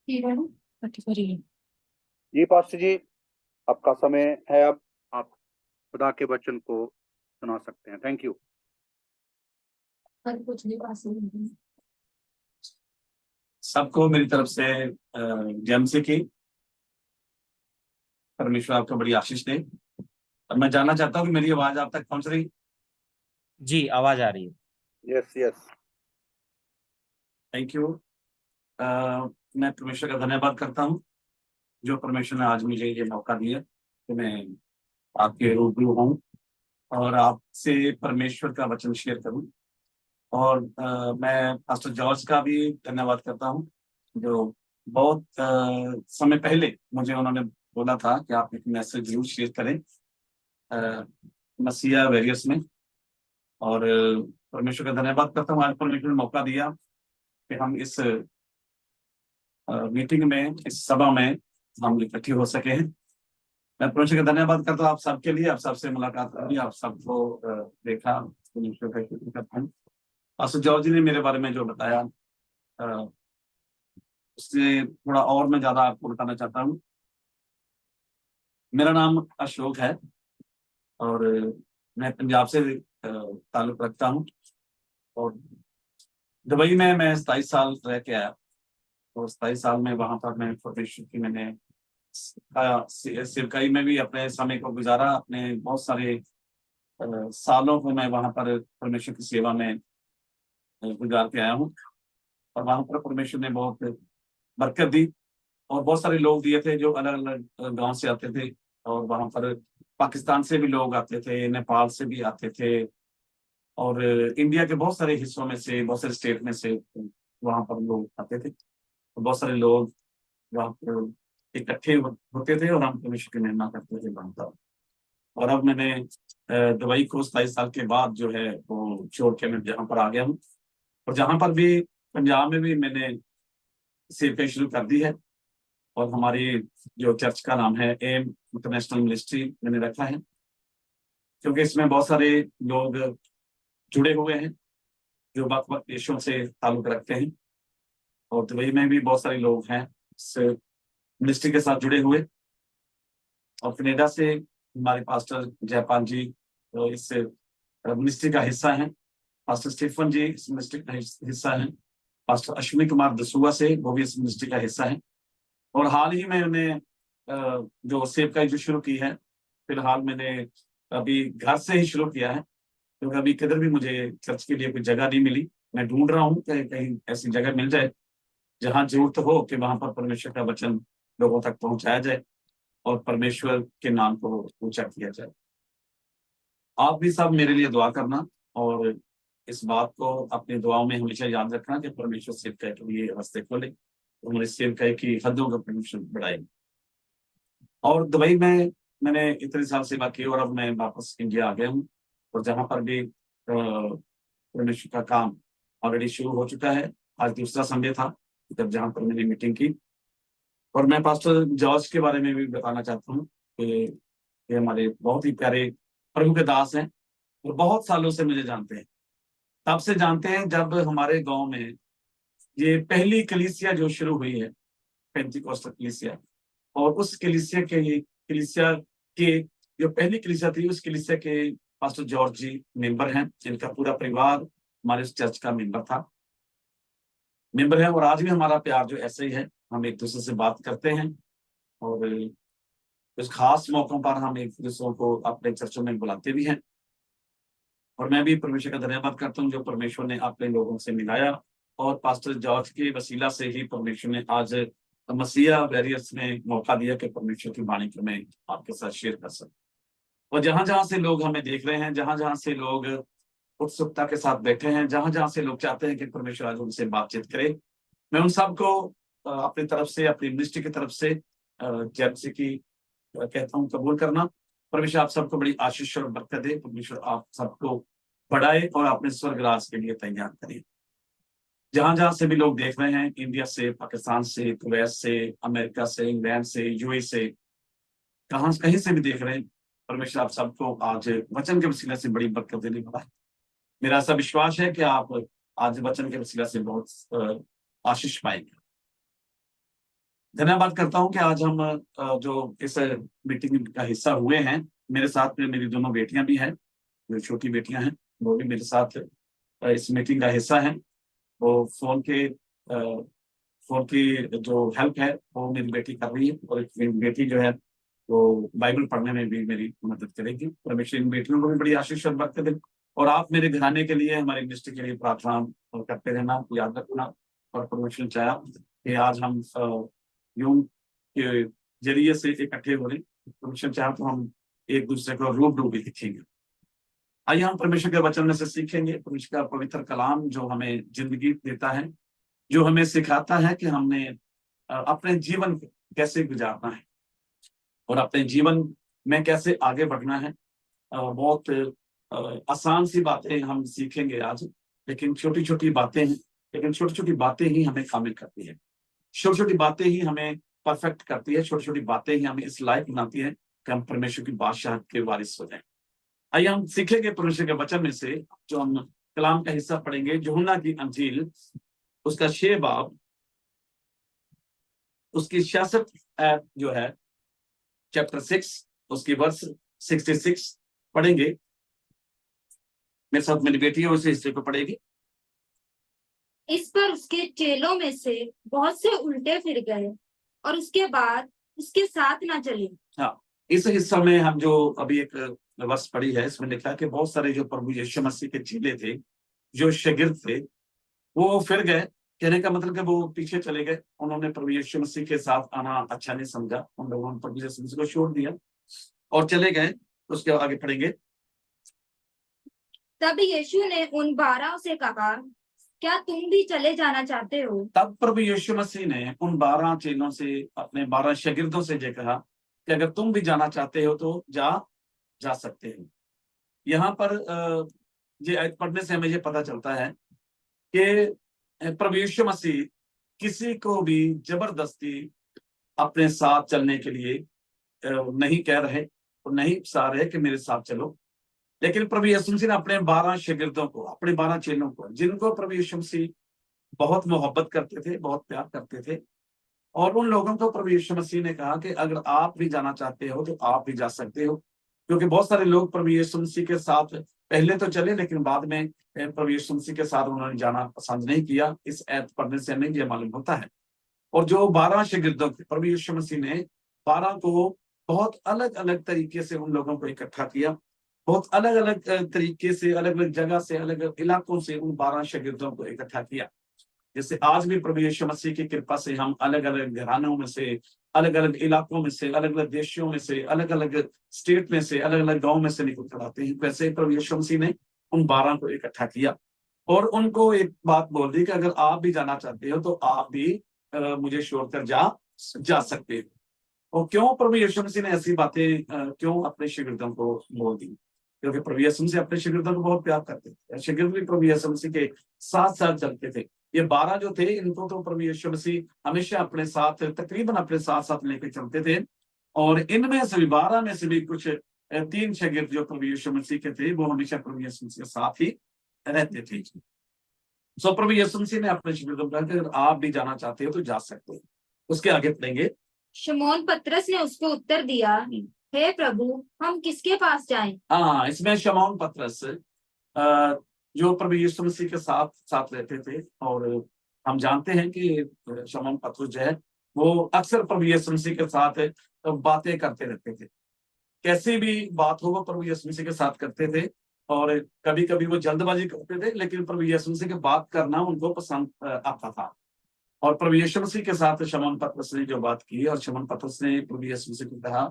जी pastor जी, आपका समय है। अब आप खुदा के वचन को सुना सकते हैं। Thank you. सबको मेरी तरफ से जय की परमेश्वर आपको बड़ी आशीष दे। और मैं जानना चाहता हूँ कि मेरी आवाज आप तक पहुंच रही? जी, आवाज आ रही है। Yes yes. Thank you. मैं परमेश्वर का धन्यवाद करता हूँ जो परमेश्वर ने आज मुझे ये मौका दिया कि मैं आपके रूबरू हूँ और आपसे परमेश्वर का वचन शेयर करूँ। और मैं पास्टर जॉर्ज का भी धन्यवाद करता हूँ जो बहुत समय पहले मुझे उन्होंने बोला था कि आप एक मैसेज जरूर शेयर करें मसीहा वेरियस में। और परमेश्वर का धन्यवाद करता हूँ आज परमेश्वर ने मौका दिया कि हम इस मीटिंग में, इस सभा में हम इकट्ठे हो सके हैं। मैं परमेश्वर का धन्यवाद करता हूँ आप सबके लिए, आप सबसे मुलाकात करी, आप सबको देखा। परमेश्वर का शुक्र करता हूँ। पास्टर जॉर्ज जी ने मेरे बारे में जो बताया उससे थोड़ा और मैं ज्यादा आपको बताना चाहता हूँ। मेरा नाम अशोक है और मैं पंजाब से ताल्लुक रखता हूँ और दुबई में मैं 27 साल रह के आया और 27 साल में वहां पर मैं परमेश्वर की मैंने सिरकाई में भी अपने समय को गुजारा। अपने बहुत सारे सालों को मैं वहां पर परमेश्वर की सेवा में गुजार के आया हूँ और वहां पर परमेश्वर ने बहुत बरकत दी और बहुत सारे लोग दिए थे जो अलग अलग गांव से आते थे और वहां पर पाकिस्तान से भी लोग आते थे, नेपाल से भी आते थे और इंडिया के बहुत सारे हिस्सों में से, बहुत सारे स्टेट में से वहां पर लोग आते थे। तो बहुत सारे लोग वहां पर इकट्ठे होते थे और हम परमेश्वर की महिमा करते थे वहां पर। और अब मैंने दुबई को 27 साल के बाद जो है वो छोड़ के मैं जहाँ पर आ गया हूँ और जहाँ पर भी पंजाब में भी मैंने सेवकाई शुरू कर दी है और हमारी जो चर्च का नाम है एम इंटरनेशनल मिनिस्ट्री मैंने रखा है क्योंकि इसमें बहुत सारे लोग जुड़े हुए हैं जो वक्त देशों से ताल्लुक रखते हैं और दुबई में भी बहुत सारे लोग हैं इस मिनिस्ट्री के साथ जुड़े हुए। और कनाडा से हमारे पास्टर जयपाल जी तो इस मिनिस्ट्री का हिस्सा हैं। पास्टर स्टीफन जी इस मिनिस्ट्री का हिस्सा हैं। पास्टर अश्विनी कुमार दसुआ से वो भी इस मिनिस्ट्री का हिस्सा है। और हाल ही में उन्हें जो सेवकाई जो शुरू की है, फिलहाल मैंने अभी घर से ही शुरू किया है क्योंकि अभी किधर भी मुझे चर्च के लिए कोई जगह नहीं मिली। मैं ढूंढ रहा हूँ कि कहीं ऐसी जगह मिल जाए जहाँ जरूरत हो कि वहां पर परमेश्वर का वचन लोगों तक पहुंचाया जाए और परमेश्वर के नाम को ऊंचा किया जाए। आप भी सब मेरे लिए दुआ करना और इस बात को अपनी दुआओं में हमेशा याद रखना कि परमेश्वर सेवकाई के लिए रास्ते खोले और हमारे सेवकाई की हदों का परमेश्वर बढ़ाए। और दुबई में मैंने इतने साल सेवा की और अब मैं वापस इंडिया आ गया हूँ और जहाँ पर भी परमेश्वर का काम ऑलरेडी शुरू हो चुका है। आज दूसरा संडे था जब जहाँ पर मैंने मीटिंग की और मैं पास्टर जॉर्ज के बारे में भी बताना चाहता हूँ कि ये हमारे बहुत ही प्यारे प्रभु के दास हैं और बहुत सालों से मुझे जानते हैं। तब से जानते हैं जब हमारे गांव में ये पहली कलीसिया जो शुरू हुई है, पेंटिकोस्टल कलीसिया, और उस कलीसिया के जो पहली कलीसिया थी उस कलीसिया के पास्टर जॉर्ज जी मेंबर हैं जिनका पूरा परिवार हमारे उस चर्च का मेंबर है। और आज भी हमारा प्यार जो ऐसे ही है, हम एक दूसरे से बात करते हैं और कुछ खास मौकों पर हम एक दूसरों को अपने चर्चों में बुलाते भी हैं। और मैं भी परमेश्वर का धन्यवाद करता हूँ जो परमेश्वर ने अपने लोगों से मिलाया और पास्टर जॉर्ज के वसीला से ही परमेश्वर ने आज मसीहा बैरियर्स में मौका दिया कि परमेश्वर की वाणी को मैं आपके साथ शेयर कर सकूं। और जहां जहां से लोग हमें देख रहे हैं, जहां जहां से लोग उत्सुकता के साथ बैठे हैं, जहां जहां से लोग चाहते हैं कि परमेश्वर आज उनसे बातचीत करे, मैं उन सबको अपनी तरफ से, अपनी मिनिस्ट्री की तरफ से जैसे की कहता हूँ कबूल करना। परमेश्वर आप सबको बड़ी आशीष और बरकत दे। परमेश्वर आप सबको बढ़ाए और अपने स्वर्ग राज के लिए तैयार करे। जहां जहां से भी लोग देख रहे हैं, इंडिया से, पाकिस्तान से, कुवैत से, अमेरिका से, इंग्लैंड से, यूएई से, कहीं से भी देख रहे हैं, परमेश्वर आप सबको आज वचन के वसीला से बड़ी बरकत देने वाला है। मेरा ऐसा विश्वास है कि आप आज वचन के वसीला से बहुत आशीष पाएंगे। धन्यवाद करता हूं कि आज हम जो इस मीटिंग का हिस्सा हुए हैं, मेरे साथ में मेरी दोनों बेटियां भी हैं, जो छोटी बेटियां हैं वो भी मेरे साथ इस मीटिंग का हिस्सा हैं। वो फोन की जो हेल्प है वो मेरी बेटी कर रही है, और एक मेरी बेटी जो है वो बाइबल पढ़ने में भी मेरी मदद करेगी। परमेश्वर इन बेटियों को भी बड़ी आशीष और बरकत दे। और आप मेरे घराने के लिए, हमारे मिनिस्ट्री के लिए प्रार्थना करते रहना, याद रखना। और परमेश्वर चाहा कि आज हम यूं के जरिए से इकट्ठे हो रहे, परमेश्वर चाहा तो हम एक दूसरे को रूबरू भी दिखेंगे। आइए हम परमेश्वर के वचन में से सीखेंगे। परमेश्वर का पवित्र कलाम जो हमें जिंदगी देता है, जो हमें सिखाता है कि हमने अपने जीवन को कैसे गुजारना है और अपने जीवन में कैसे आगे बढ़ना है। बहुत आसान सी बातें हम सीखेंगे आज, लेकिन छोटी छोटी बातें हैं, लेकिन छोटी छोटी बातें ही हमें कामिल करती है, छोटी छोटी बातें ही हमें परफेक्ट करती है, छोटी छोटी बातें ही हमें इस लायक बनाती है कि हम परमेश्वर की बादशाह के वारिस हो जाएं। आइए हम सीखेंगे परमेश्वर के वचन में से, जो हम कलाम का हिस्सा पढ़ेंगे, यूहन्ना की अंजील उसका 6 बाब उसकी 66 ऐप जो है, चैप्टर 6 उसकी वर्ष 66 पढ़ेंगे। मेरे साथ मेरी बेटी है, उस हिस्से को पढ़ेगी। इस पर उसके चेलों में से बहुत से उल्टे फिर गए और उसके बाद उसके साथ ना चले। हाँ, इस हिस्सा में हम जो अभी एक वर्ष पढ़ी है, इसमें लिखा है कि बहुत सारे जो प्रभु यीशु मसीह के चेले थे, जो शागिर्द थे, वो फिर गए। कहने का मतलब कि वो पीछे चले गए, उन्होंने प्रभु यीशु मसीह के साथ आना अच्छा नहीं समझा, उन लोगों ने प्रभु यीशु मसीह को छोड़ दिया और चले गए। उसके आगे पढ़ेंगे। तब यीशु ने उन 12 से कहा, क्या तुम भी चले जाना चाहते हो? तब प्रभु यीशु मसीह ने उन 12 चेलों से, अपने 12 शागिर्दों से ये कहा कि अगर तुम भी जाना चाहते हो तो जा सकते हो। यहाँ पर ये आयत पढ़ने से हमें ये पता चलता है कि प्रभु यीशु मसीह किसी को भी जबरदस्ती अपने साथ चलने के लिए नहीं कह रहे और नहीं उकसा रहे कि मेरे साथ चलो। लेकिन प्रभु यीशु मसीह ने अपने 12 शागिर्दों को, अपने 12 चेलों को, जिनको प्रभु यीशु मसीह बहुत मोहब्बत करते थे, बहुत प्यार करते थे, और उन लोगों को प्रभु यीशु मसीह ने कहा कि अगर आप भी जाना चाहते हो तो आप भी जा सकते हो। क्योंकि बहुत सारे लोग प्रभु यीशु मसीह के साथ पहले तो चले, लेकिन बाद में प्रभु यीशु मसीह के साथ उन्होंने जाना पसंद नहीं किया। इस ऐत पढ़ने से हमें यह मालूम होता है। और जो 12 शागिर्दों थे, प्रभु यीशु मसीह ने 12 को बहुत अलग अलग तरीके से उन लोगों को इकट्ठा किया, बहुत अलग अलग तरीके से, अलग अलग जगह से, अलग अलग इलाकों से उन 12 शागिर्दों को इकट्ठा किया। जैसे आज भी प्रभु यीशु मसीह की कृपा से हम अलग अलग घरानों में से, अलग अलग इलाकों में से, अलग अलग देशों में से, अलग अलग स्टेट में से, अलग अलग गांव में से निकल कर आते हैं। वैसे प्रभु यीशु मसीह ने उन 12 को इकट्ठा किया और उनको एक बात बोल दी कि अगर आप भी जाना चाहते हो तो आप भी मुझे छोड़कर जा सकते हो। और क्यों प्रभु यीशु मसीह ने ऐसी बातें क्यों अपने शागिर्दों को बोल दी? क्योंकि प्रभु यीशु मसीह अपने शागिर्दों को बहुत प्यार करते थे। शागिर्द भी प्रभु यीशु मसीह के साथ साथ चलते थे। ये 12 जो थे, इनको तो प्रभु यीशु मसीह हमेशा अपने साथ, तकरीबन अपने साथ साथ लेकर चलते थे। और इनमें से भी 12 में से भी कुछ 3 शागिर्द जो प्रभु यीशु मसीह के थे, वो हमेशा प्रभु यीशु मसीह के साथ ही रहते थे। सो प्रभु यीशु मसीह ने अपने शागिर्दों को कहा कि अगर आप भी जाना चाहते हो तो जा सकते हो। उसके आगे पढ़ेंगे। शमौन पतरस ने उसको उत्तर दिया, हे प्रभु, हम किसके पास जाएं? हाँ, इसमें शमौन पतरस जो प्रभु यीशु मसीह के साथ साथ रहते थे, और हम जानते हैं कि शमौन पतरस जो है वो अक्सर प्रभु यीशु मसीह के साथ बातें करते रहते थे। कैसी भी बात हो वो प्रभु यीशु मसीह के साथ करते थे, और कभी कभी वो जल्दबाजी करते थे, लेकिन प्रभु यीशु मसीह के बात करना उनको पसंद आता था। और प्रभु यीशु मसीह के साथ शमौन पतरस ने जो बात की, और शमौन पतरस ने प्रभु यीशु मसीह को कहा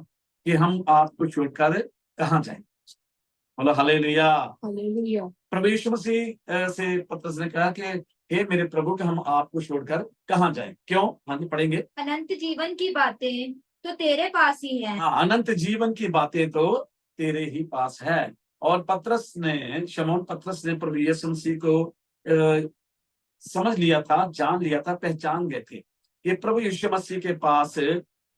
कि हम आपको छोड़कर कहाँ जाएं? बोलो हालेलुया। हालेलुया। प्रभु यीशु मसीह से पतरस ने कहा कि हे मेरे प्रभु, कि हम आपको छोड़कर कहाँ जाएं? क्यों? हाँ जी, पढ़ेंगे। अनंत जीवन की बातें तो तेरे पास ही हैं। हाँ, अनंत जीवन की बातें तो तेरे ही पास है। और पतरस ने, शमौन पतरस ने प्रभु यीशु मसीह को समझ लिया था, जान लिया था, पहचान गए थे कि प्रभु यीशु मसीह के पास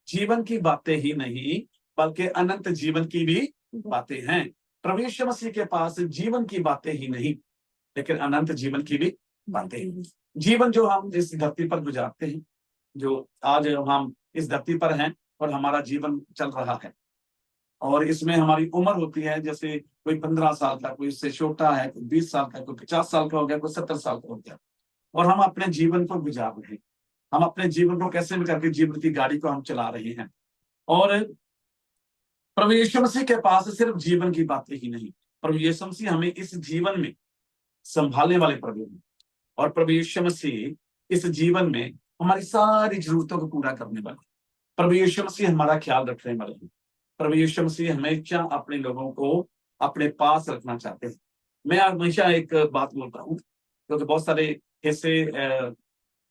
जीवन की बातें ही नहीं बल्कि अनंत जीवन की भी बातें हैं। प्रभु यीशु मसीह के पास जीवन की बातें ही नहीं लेकिन अनंत जीवन की भी बातें हैं। जीवन जो हम इस धरती पर गुजारते हैं, जो आज हम इस धरती पर हैं और हमारा जीवन चल रहा है, और इसमें हमारी उम्र होती है, जैसे कोई 15 साल का, कोई उससे छोटा है, कोई 20 साल का, कोई 50 साल का हो गया, कोई 70 साल का हो गया, और हम अपने जीवन को गुजार रहे हैं। हम अपने जीवन को कैसे भी करके जीवन की गाड़ी को हम चला रहे हैं। और प्रभु यीशु मसीह के पास सिर्फ जीवन की बातें ही नहीं, प्रभु यीशु मसीह हमें इस जीवन में संभालने वाले प्रभु हैं, और प्रभु यीशु मसीह इस जीवन में हमारी सारी जरूरतों को पूरा करने वाले। प्रभु यीशु मसीह हमारा ख्याल रखने वाले हैं। प्रभु यीशु मसीह हमेशा अपने लोगों को अपने पास रखना चाहते हैं। मैं हमेशा एक बात बोलता हूँ, क्योंकि बहुत सारे ऐसे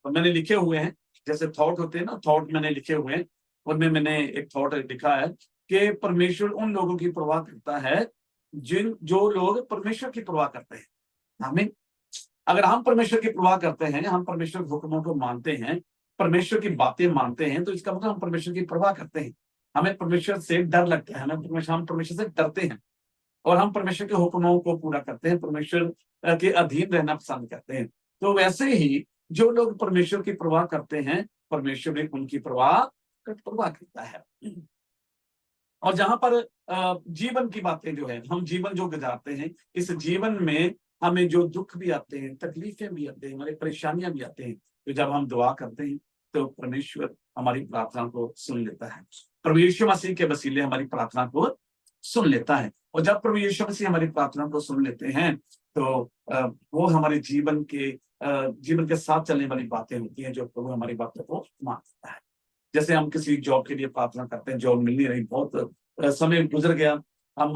मैंने लिखे हुए हैं, जैसे थॉट होते हैं ना, थॉट मैंने लिखे हुए हैं, उनमें मैंने एक थॉट लिखा है कि परमेश्वर उन लोगों की परवाह करता है जो लोग परमेश्वर की परवाह करते हैं। हमें, अगर हम परमेश्वर की परवाह करते हैं, हम परमेश्वर के हुक्मों को मानते हैं, परमेश्वर की बातें मानते हैं, तो इसका मतलब हम परमेश्वर की परवाह करते हैं। हमें परमेश्वर से डर लगता है, हम परमेश्वर से डरते हैं, और हम परमेश्वर के हुक्मों को पूरा करते हैं, परमेश्वर के अधीन रहना पसंद करते हैं। तो वैसे ही जो लोग परमेश्वर की परवाह करते हैं, परमेश्वर भी उनकी परवाह करता है। और जहां पर जीवन की बातें जो है, हम जीवन जो गुजारते हैं, इस जीवन में हमें जो दुख भी आते हैं, तकलीफें भी आते हैं, हमारी परेशानियां भी आते हैं, तो जब हम दुआ करते हैं तो परमेश्वर हमारी प्रार्थना को सुन लेता है। प्रभु यीशु मसीह के वसीले हमारी प्रार्थना को सुन लेता है, और जब प्रभु यीशु मसीह हमारी प्रार्थना को सुन लेते हैं, तो वो हमारे जीवन के साथ चलने वाली बातें होती हैं, जो प्रभु हमारी बातों को मानता है। जैसे हम किसी जॉब के लिए प्रार्थना करते हैं, जॉब मिल नहीं रही, बहुत समय गुजर गया, हम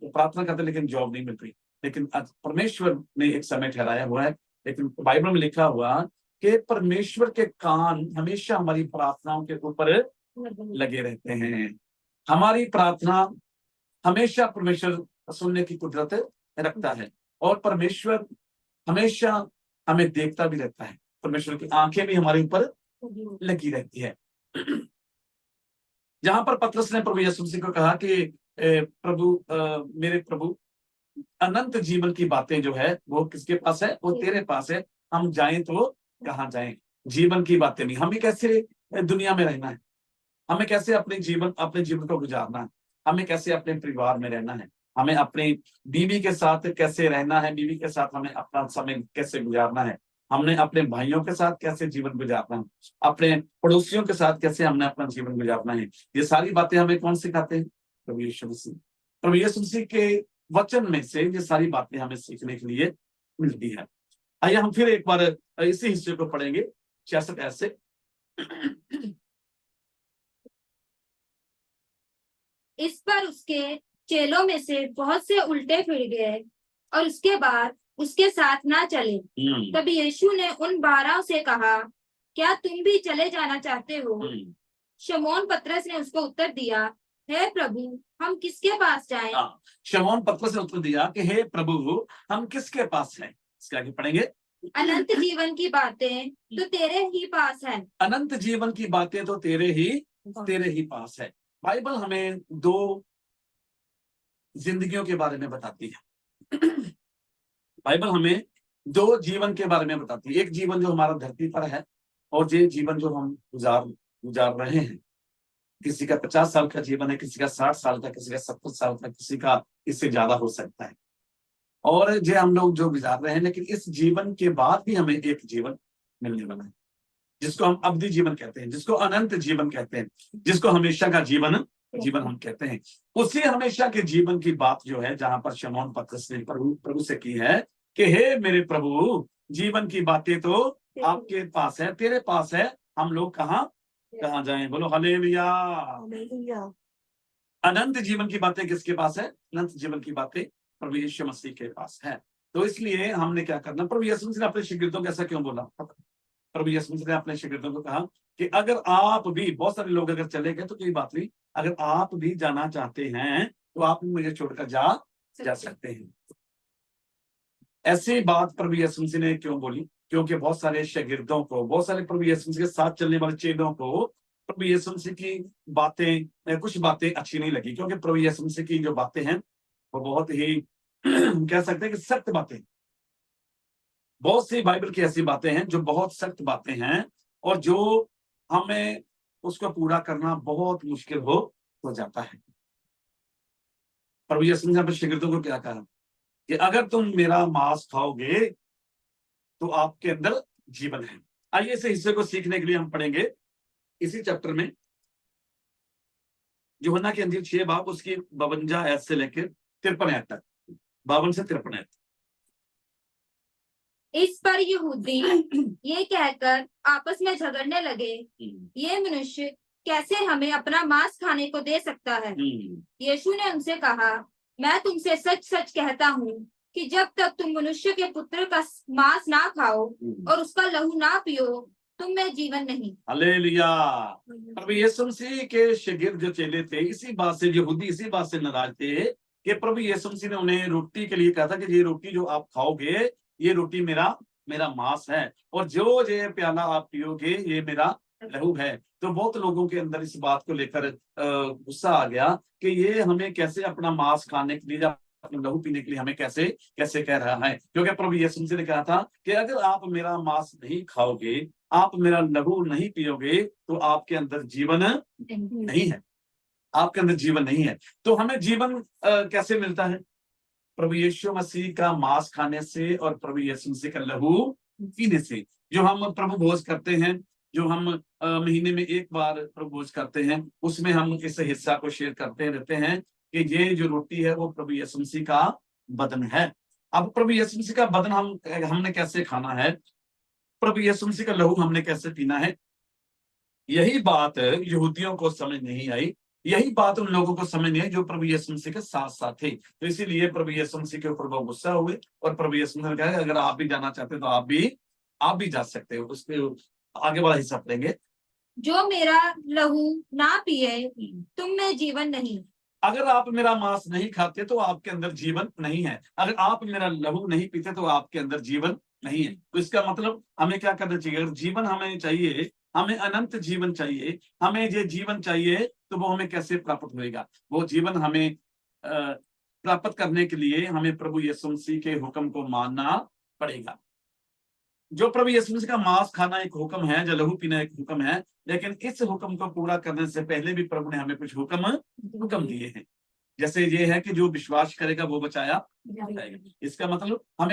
प्रार्थना करते हैं लेकिन जॉब नहीं मिल रही, लेकिन परमेश्वर ने एक समय ठहराया हुआ है। लेकिन बाइबल में लिखा हुआ कि परमेश्वर के कान हमेशा हमारी प्रार्थनाओं के ऊपर लगे रहते हैं। हमारी प्रार्थना हमेशा परमेश्वर सुनने की कुदरत रखता है, और परमेश्वर हमेशा हमें देखता भी रहता है। परमेश्वर की आंखें भी हमारे ऊपर लगी रहती है। जहां पर पतरस ने प्रभु यीशु मसीह को कहा कि मेरे प्रभु, अनंत जीवन की बातें जो है वो किसके पास है? वो तेरे पास है। हम जाएं तो कहाँ जाएं? जीवन की बातें नहीं। हमें कैसे दुनिया में रहना है, हमें कैसे अपने जीवन को गुजारना है, हमें कैसे अपने परिवार में रहना है, हमें अपनी बीवी के साथ कैसे रहना है, बीवी के साथ हमें अपना समय कैसे गुजारना है, हमने अपने भाइयों के साथ कैसे जीवन गुजारना है, अपने पड़ोसियों के साथ कैसे हमने अपना जीवन गुजारना है। ये सारी बातें हमें कौन सिखाते हैं? प्रभु यीशु मसीह। प्रभु यीशु मसीह के वचन में से ये सारी बातें हमें सीखने के लिए मिलती है। आइए हम फिर एक बार इसी हिस्से को पढ़ेंगे, 66 ऐसे। इस पर उसके चेलों में से बहुत से उल्टे फिर गए और उसके बाद उसके साथ ना चले। तब यीशु ने उन 12 से कहा, क्या तुम भी चले जाना चाहते हो? शमौन पतरस ने उसको उत्तर दिया, हे प्रभु, हम किसके पास जाएं? शमौन पतरस ने उत्तर दिया कि हे प्रभु, हम किसके पास हैं? इसके आगे पढ़ेंगे। अनंत जीवन की बातें तो तेरे ही पास है। अनंत जीवन की बातें तो तेरे ही पास है। बाइबल हमें 2 जिंदगियों के बारे में बताती है। बाइबल हमें 2 जीवन के बारे में बताती है। एक जीवन जो हमारा धरती पर है, और ये जीवन जो हम गुजार रहे हैं। किसी का 50 साल का जीवन है, किसी का 60 साल का, किसी का 70 साल का, किसी का इससे ज्यादा हो सकता है, और ये हम लोग जो गुजार रहे हैं। लेकिन इस जीवन के बाद भी हमें एक जीवन मिलने वाला है, जिसको हम अवधि जीवन कहते हैं, जिसको अनंत जीवन कहते हैं, जिसको हमेशा का जीवन हम कहते हैं। उसी हमेशा के जीवन की बात जो है, जहां पर शमौन पतरस ने प्रभु से की है कि हे मेरे प्रभु, जीवन की बातें तो आपके पास है, तेरे पास है, हम लोग कहाँ जाएं? बोलो हालेलुया। अनंत जीवन की बातें किसके पास है? अनंत जीवन की बातें प्रभु यीशु मसीह के पास है। तो इसलिए हमने क्या करना? प्रभु यीशु मसीह ने अपने शिष्यों को ऐसा क्यों बोला? प्रभु यीशु मसीह ने अपने शिष्यों को कहा कि अगर आप भी, बहुत सारे लोग अगर चले गए तो कोई बात नहीं, अगर आप भी जाना चाहते हैं तो आप मुझे छोड़कर जा सकते हैं। ऐसी बात प्रभु यीशु मसीह ने क्यों बोली? क्योंकि बहुत सारे शागिर्दों को, बहुत सारे प्रभु यीशु मसीह के साथ चलने वाले चेलों को प्रभु यीशु मसीह की बातें, कुछ बातें अच्छी नहीं लगी। क्योंकि प्रभु यीशु मसीह की जो बातें हैं वो बहुत ही कह सकते हैं कि सत्य बातें, बहुत सी बाइबल की ऐसी बातें हैं जो बहुत सख्त बातें हैं और जो हमें उसको पूरा करना बहुत मुश्किल हो जाता है। प्रभु यीशु ने अपने शिगिर्दों को क्या कहा कि अगर तुम मेरा मांस खाओगे तो आपके अंदर जीवन है। आइए इस हिस्से को सीखने के लिए हम पढ़ेंगे इसी चैप्टर में यूहन्ना की अंजील 6 बाब उसकी 52 आयत से लेकर 53 आयत तक, 52 से 53 आयत। इस पर यहूदी ये कहकर आपस में झगड़ने लगे, ये मनुष्य कैसे हमें अपना मांस खाने को दे सकता है। यीशु ने उनसे कहा, मैं तुमसे सच सच कहता हूँ कि जब तक तुम मनुष्य के पुत्र का मांस ना खाओ और उसका लहू ना पियो, तुम में जीवन नहीं। हालेलुया। प्रभु यीशु मसीह के शागिर्द जो चेले थे, इसी बात से यहूदी इसी बात से नाराज थे कि प्रभु यीशु मसीह ने उन्हें रोटी के लिए कहा था कि ये रोटी जो आप खाओगे, ये रोटी मेरा मांस है, और जो ये प्याला आप पियोगे ये मेरा लहू है। तो बहुत लोगों के अंदर इस बात को लेकर गुस्सा आ गया कि ये हमें कैसे अपना मांस खाने के लिए या अपना लहू पीने के लिए हमें कैसे कैसे कह रहा है। क्योंकि प्रभु यीशु मसीह ने कहा था कि अगर आप मेरा मांस नहीं खाओगे, आप मेरा लहू नहीं पियोगे, तो आपके अंदर जीवन नहीं है, आपके अंदर जीवन नहीं है। तो हमें जीवन कैसे मिलता है? प्रभु यीशु मसीह का मांस खाने से और प्रभु यीशु मसीह का लहू पीने से। जो हम प्रभु भोज करते हैं, जो हम महीने में एक बार प्रभु भोज करते हैं, उसमें हम इस हिस्सा को शेयर करते रहते हैं कि ये जो रोटी है वो प्रभु यीशु मसीह का बदन है। अब प्रभु यीशु मसीह का बदन हमने कैसे खाना है, प्रभु यीशु मसीह का लहू हमने कैसे पीना है, यही बात यहूदियों को समझ नहीं आई। यही बात उन लोगों को समझ नहीं आई जो प्रभु यीशु मसीह के साथ साथ थे। तो इसीलिए प्रभु यीशु मसीह के ऊपर बहुत गुस्सा हुए और प्रभु यीशु मसीह ने कहा अगर आप भी जाना चाहते हो तो आप भी जा सकते हो। उसके आगे वाला हिस्सा पढ़ेंगे। जो मेरा लहू ना पिए, तुम में जीवन नहीं। अगर आप मेरा मांस नहीं खाते तो आपके अंदर जीवन नहीं है। अगर आप मेरा लहू नहीं पीते तो आपके अंदर जीवन नहीं है। तो इसका मतलब हमें क्या करना चाहिए? अगर जीवन हमें चाहिए, हमें अनंत जीवन चाहिए, हमें ये जीवन चाहिए, तो वो हमें कैसे प्राप्त होएगा? वो जीवन हमें प्राप्त करने के लिए हमें प्रभु यीशु मसीह के हुक्म को मानना पड़ेगा। जो प्रभु यीशु मसीह का मांस खाना एक हुक्म है, जो लहू पीना एक हुक्म है, लेकिन इस हुक्म को पूरा करने से पहले भी प्रभु ने हमें कुछ हुक्म दिए हैं। जैसे ये है कि जो विश्वास करेगा वो बचाया जाएगा। इसका मतलब हम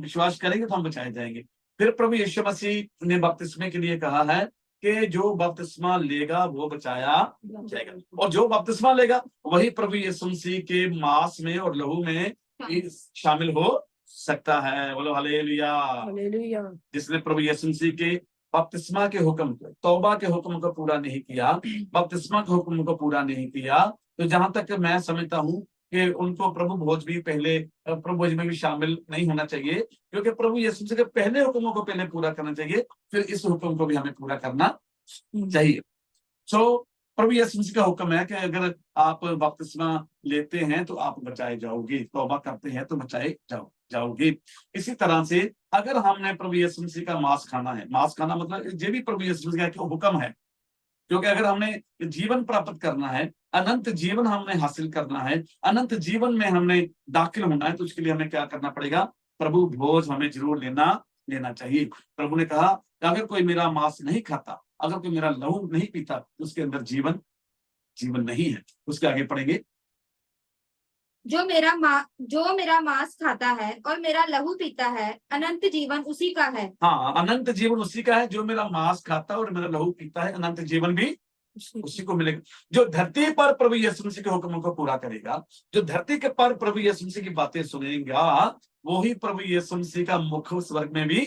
विश्वास करेंगे तो हम बचाए जाएंगे। फिर प्रभु यीशु मसीह ने बपतिस्मे के लिए कहा है कि जो बपतिस्मा लेगा वो बचाया जाएगा, और जो बपतिस्मा लेगा वही प्रभु यीशु मसीह के मांस में और लहू में शामिल हो सकता है। बोलो हालेलुया। जिसने प्रभु यीशु मसीह के बपतिस्मा के हुक्म को, तौबा के हुक्म को पूरा नहीं किया, बपतिस्मा के हुक्म को पूरा नहीं किया, तो जहां तक मैं समझता हूं कि उनको प्रभु भोज में भी शामिल नहीं होना चाहिए। क्योंकि प्रभु यीशु मसीह के पहले हुक्मों को पहले पूरा करना चाहिए, फिर इस हुक्म को भी हमें पूरा करना चाहिए। प्रभु यीशु मसीह का हुक्म है कि अगर आप बपतिस्मा लेते हैं तो आप बचाए जाओगे, तौबा करते हैं तो बचाए जाओगे। इसी तरह से अगर हमने प्रभु यीशु मसीह का मांस खाना है, मांस खाना मतलब ये भी प्रभु यीशु मसीह का हुक्म है। क्योंकि अगर हमने जीवन प्राप्त करना है, अनंत जीवन हमने हासिल करना है, अनंत जीवन में हमने दाखिल होना है, तो उसके लिए हमें क्या करना पड़ेगा? प्रभु भोज हमें जरूर लेना चाहिए। प्रभु ने कहा अगर कोई मेरा मांस नहीं खाता, अगर कोई मेरा लहू नहीं पीता, तो उसके अंदर जीवन नहीं है। उसके आगे पढ़ेंगे। जो मेरा मांस खाता है और मेरा लहू पीता है, अनंत जीवन उसी का है। हाँ, अनंत जीवन उसी का है। जो मेरा मांस खाता है और मेरा लहू पीता है, अनंत जीवन भी उसी को मिलेगा। जो धरती पर प्रभु यीशु मसीह के हुक्मों को पूरा करेगा, जो धरती के पर प्रभु यीशु मसीह की बातें सुनेगा, वही प्रभु यीशु मसीह का मुख स्वर्ग में भी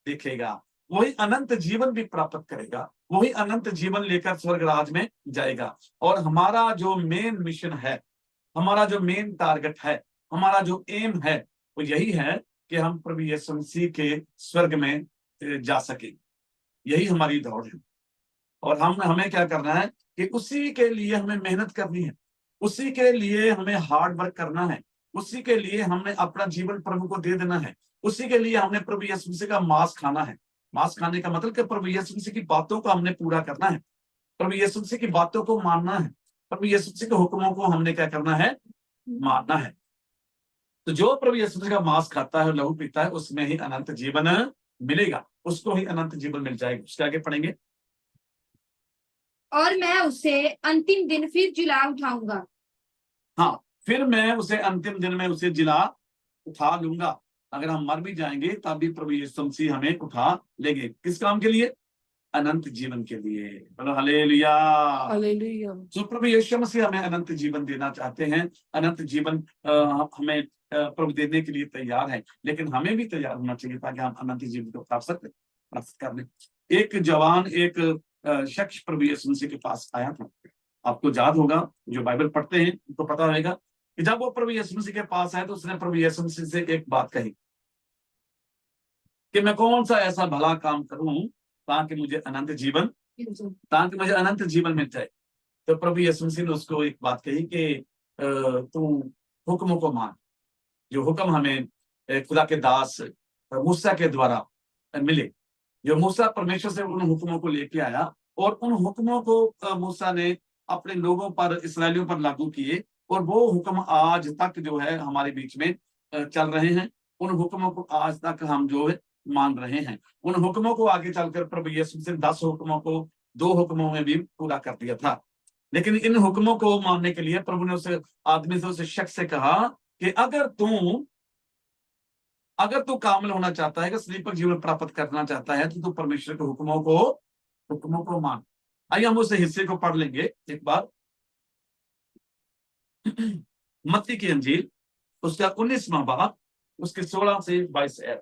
देखेगा, वही अनंत जीवन भी प्राप्त करेगा, वही अनंत जीवन लेकर स्वर्ग राज में जाएगा। और हमारा जो मेन मिशन है, हमारा जो मेन टारगेट है, हमारा जो एम है, वो यही है कि हम प्रभु यीशु मसीह के स्वर्ग में जा सके। यही हमारी दौड़ है। और हमें क्या करना है कि उसी के लिए हमें मेहनत करनी है, उसी के लिए हमें हार्ड वर्क करना है, उसी के लिए हमने अपना जीवन प्रभु को दे देना है, उसी के लिए हमने प्रभु यीशु मसीह का मांस खाना है। मांस खाने का मतलब कि प्रभु यीशु मसीह की बातों को हमने पूरा करना है, प्रभु यीशु मसीह की बातों को मानना है, प्रभु यीशु मसीह के हुक्मों को हमने क्या करना है? मानना है। तो जो प्रभु यीशु मसीह का मांस खाता है, लहू पीता है, उसमें ही अनंत जीवन मिलेगा, उसको ही अनंत जीवन मिल जाएगा। उसके आगे पढ़ेंगे। और मैं उसे अंतिम दिन फिर जिला उठाऊंगा। हाँ, फिर मैं उसे अंतिम दिन में उसे जिला उठा लूंगा। अगर हम मर भी जाएंगे तब भी प्रभु यीशु मसीह हमें उठा लेंगे। किस काम के लिए? अनंत जीवन के लिए। बोलो हालेलुया। हालेलुया। जो प्रभु यीशु मसीह हमें अनंत जीवन देना चाहते हैं, अनंत जीवन हमें प्रभु देने के लिए तैयार है, लेकिन हमें भी तैयार होना चाहिए ताकि हम अनंत जीवन को प्राप्त कर लें। एक जवान, एक शख्स प्रभु यीशु मसीह के पास आया था। आपको याद होगा, जो बाइबल पढ़ते हैं उनको पता रहेगा कि जब वो प्रभु यीशु मसीह के पास आया तो उसने प्रभु यीशु मसीह से एक बात कही कि मैं कौन सा ऐसा भला काम करूं ताकि मुझे अनंत जीवन मिल जाए। तो प्रभु यीशु मसीह ने उसको एक बात कही कि तू हुक्मों को मान। जो हुक्म हमें खुदा के दास मूसा के द्वारा मिले, जो मूसा परमेश्वर से उन हुक्मों को लेके आया और उन हुक्मों को मूसा ने अपने लोगों पर, इस्राएलियों पर लागू किए, और वो हुक्म आज तक जो है हमारे बीच में चल रहे हैं। उन हुक्मों को आज तक हम जो है मान रहे हैं। उन हुक्मों को आगे चलकर प्रभु यीशु मसीह 10 हुक्मों को 2 हुक्मों में भी पूरा कर दिया था। लेकिन इन हुक्मों को मानने के लिए प्रभु ने उस आदमी से, उस शख्स से कहा कि अगर तू कामिल होना चाहता है, अगर स्लीपर जीवन प्राप्त करना चाहता है, तो तू परमेश्वर के हुक्मों को मान। आइए हम उस हिस्से को पढ़ लेंगे एक बार। मत्ती की अंजील उसका 19वां बाब, उसके 16 से 22 ऐड।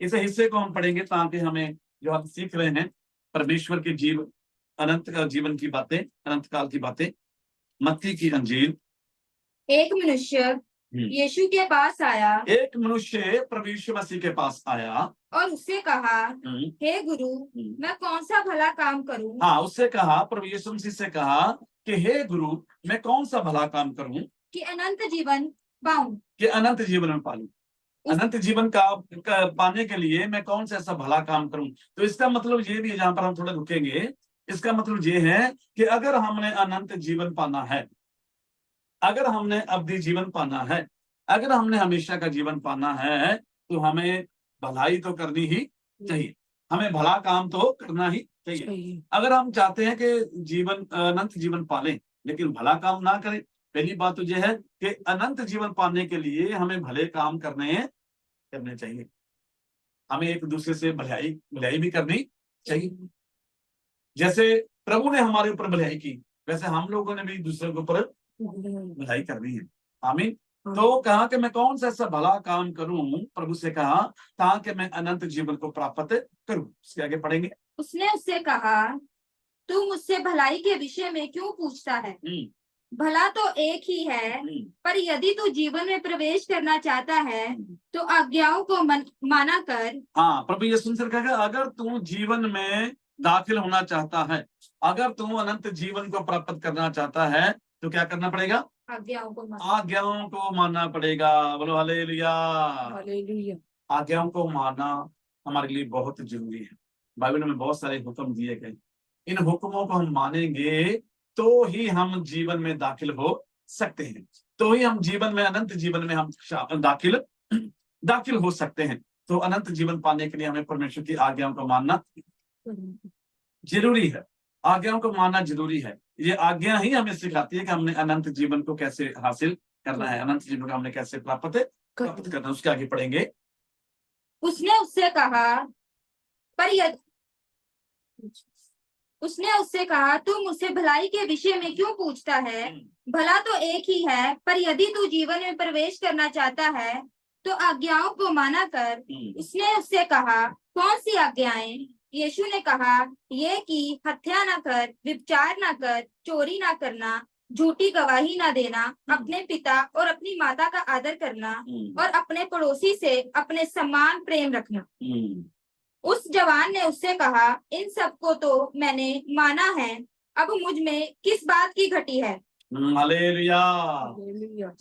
इस हिस्से को हम पढ़ेंगे ताकि हमें, जो हम सीख रहे हैं परमेश्वर के अनंत का जीवन की बातें, अनंत काल की बातें। मत्ती की अंजील। एक मनुष्य यीशु के पास आया, एक मनुष्य प्रभु यीशु मसीह के पास आया और उससे कहा, हे गुरु, मैं कौन सा भला काम करूं? हाँ, उससे कहा, प्रभु यीशु मसीह से कहा कि हे गुरु, मैं कौन सा भला काम करूं कि अनंत जीवन पाऊं। कि अनंत जीवन में पालूं। अनंत जीवन का पाने के लिए मैं कौन सा ऐसा भला काम करूं। तो इसका मतलब ये भी है, जहां पर हम थोड़ा रुकेंगे, इसका मतलब ये है कि अगर हमने अनंत जीवन पाना है, अगर हमने अवधि जीवन पाना है, अगर हमने हमेशा का जीवन पाना है, तो हमें भलाई तो करनी ही चाहिए, हमें भला काम तो करना ही चाहिए। अगर हम चाहते हैं कि अनंत जीवन पालें लेकिन भला काम ना करें, पहली बात तो यह है कि अनंत जीवन पाने के लिए हमें भले काम करने चाहिए। हमें एक दूसरे से भलाई भी करनी चाहिए। जैसे प्रभु ने हमारे ऊपर भलाई की, वैसे हम लोगों ने भी दूसरे के ऊपर भलाई करनी है। आमीन। तो कहा कि मैं कौन सा ऐसा भला काम करूं, प्रभु से कहा, ताकि मैं अनंत जीवन को प्राप्त करूं। उसके आगे पढ़ेंगे। उसने उससे कहा, तू मुझसे भलाई के विषय में क्यों पूछता है? भला तो एक ही है, पर यदि तू जीवन में प्रवेश करना चाहता है तो आज्ञाओं को माना कर। हाँ, प्रभु यीशु मसीह कहा, अगर तू जीवन में दाखिल होना चाहता है, अगर तू अनंत जीवन को प्राप्त करना चाहता है, तो क्या करना पड़ेगा? आज्ञाओं को मानना पड़ेगा। बोलो हालेलुया। हालेलुया। आज्ञाओं को मानना हमारे लिए बहुत जरूरी है। बाइबल में बहुत सारे हुक्म दिए गए, इन हुक्मों को हम मानेंगे तो ही हम जीवन में दाखिल हो सकते हैं, तो ही हम जीवन में, अनंत जीवन में हम दाखिल हो सकते हैं। तो अनंत जीवन पाने के लिए हमें परमेश्वर की आज्ञाओं को मानना जरूरी है। आज्ञाओं को मानना जरूरी है। ये आज्ञा ही हमें सिखाती है कि हमने अनंत जीवन को कैसे हासिल करना है, अनंत जीवन को हमने कैसे प्राप्त करना है। उसके आगे पढ़ेंगे। उसने उससे कहा, तू मुझसे भलाई के विषय में क्यों पूछता है? भला तो एक ही है, पर यदि तू जीवन में प्रवेश करना चाहता है तो आज्ञाओं को माना कर। उसने उससे कहा, कौन सी आज्ञाएं? यीशु ने कहा, ये कि हत्या ना कर, व्यभिचार ना कर, चोरी ना करना, झूठी गवाही ना देना, अपने पिता और अपनी माता का आदर करना, और अपने पड़ोसी से अपने समान प्रेम रखना। उस जवान ने उससे कहा, इन सबको तो मैंने माना है, अब मुझ में किस बात की घटी है? हालेलुया।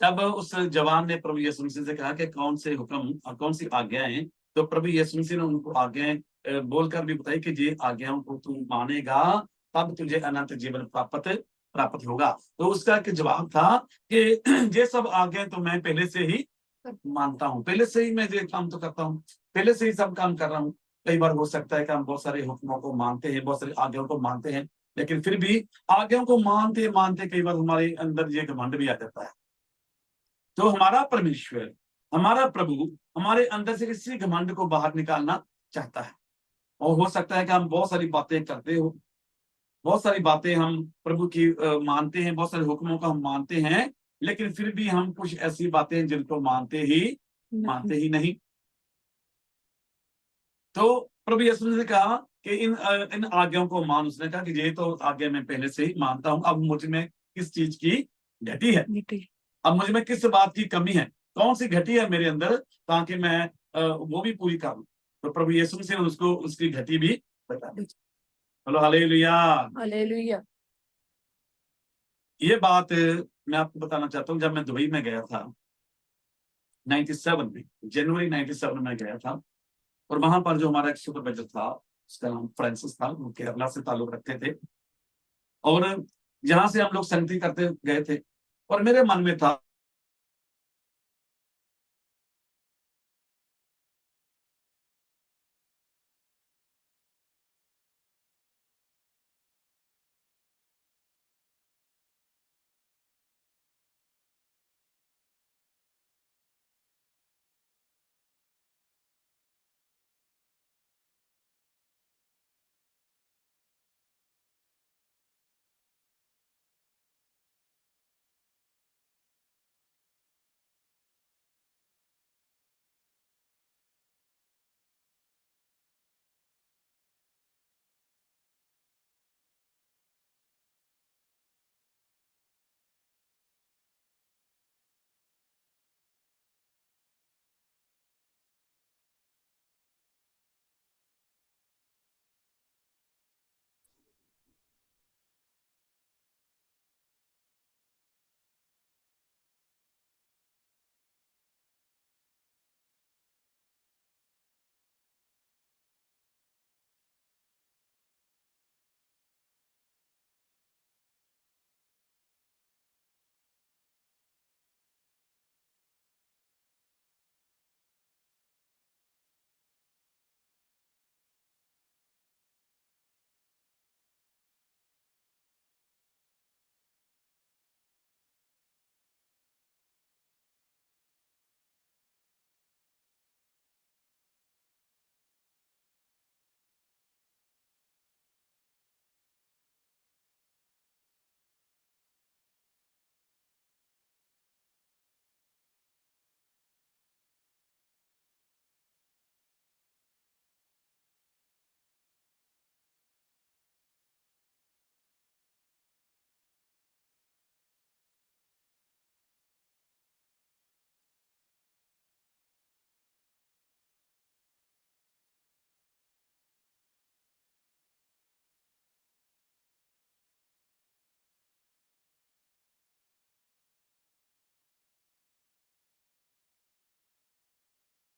जब उस जवान ने प्रभु यीशु मसीह से कहा कि कौन से हुक्म और कौन सी आज्ञाएं, तो प्रभु यीशु मसीह ने उनको आज्ञाएं बोलकर भी बताई कि ये आज्ञाओं को तू मानेगा तब तुझे अनंत जीवन प्राप्त होगा। तो उसका एक जवाब था कि ये सब आज्ञाएं तो मैं पहले से ही मानता हूँ, पहले से ही मैं ये काम तो करता हूँ, पहले से ही सब काम कर रहा हूँ। कई बार हो सकता है कि हम बहुत सारे हुक्मों को मानते हैं, बहुत सारी आज्ञाओं को मानते हैं, लेकिन फिर भी आज्ञाओं को मानते मानते कई बार हमारे अंदर ये घमंड भी आ जाता है। तो हमारा परमेश्वर, हमारा प्रभु हमारे अंदर से इसी घमंड को बाहर निकालना चाहता है। और हो सकता है कि हम बहुत सारी बातें करते हो, बहुत सारी बातें हम प्रभु की मानते हैं, बहुत सारे हुक्मों को हम मानते हैं, लेकिन फिर भी हम कुछ ऐसी बातें जिनको मानते ही नहीं। तो प्रभु यीशु ने कहा कि इन आज्ञाओं को मान। उसने कहा कि ये तो आज्ञा मैं पहले से ही मानता हूं, अब मुझ में किस चीज की घटी है, अब मुझ में किस बात की कमी है, कौन सी घटी है मेरे अंदर, ताकि मैं वो भी पूरी करूं। तो प्रभु यीशु से उसको उसकी घटी भी बता दी। बोलो हालेलुया। हालेलुया। ये बात मैं आपको बताना चाहता हूँ। जब मैं दुबई में गया था 97 में, जनवरी 97 में गया था, और वहां पर जो हमारा एक सुपरवाइजर था, उसका नाम फ्रांसिस था, वो केरला से ताल्लुक रखते थे, और जहां से हम लोग संगति करते गए थे, और मेरे मन में था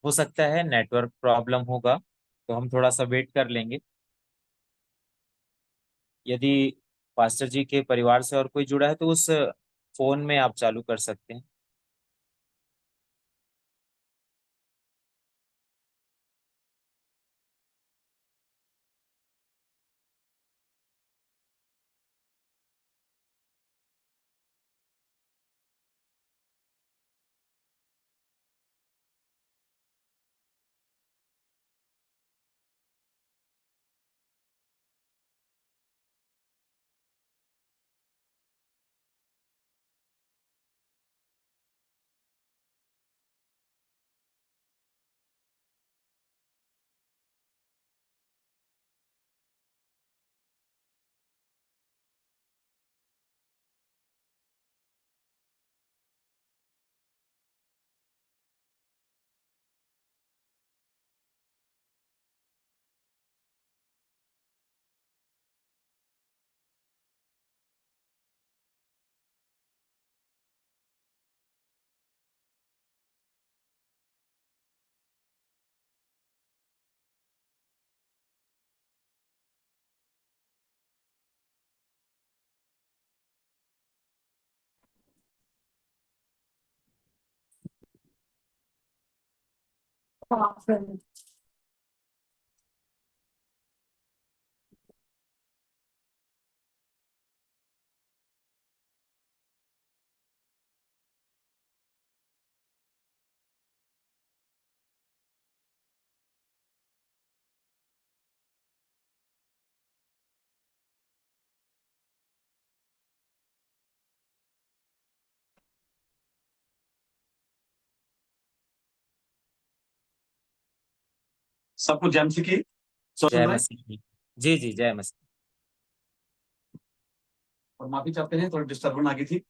हो सकता है नेटवर्क प्रॉब्लम होगा, तो हम थोड़ा सा वेट कर लेंगे। यदि पास्टर जी के परिवार से और कोई जुड़ा है तो उस फोन में आप चालू कर सकते हैं। सबको जय मसीह की। सुन जय रहे? मसीह की। जी जी, जय मसीह। और माफी चाहते हैं, थोड़ी डिस्टर्बेंस आ गई थी।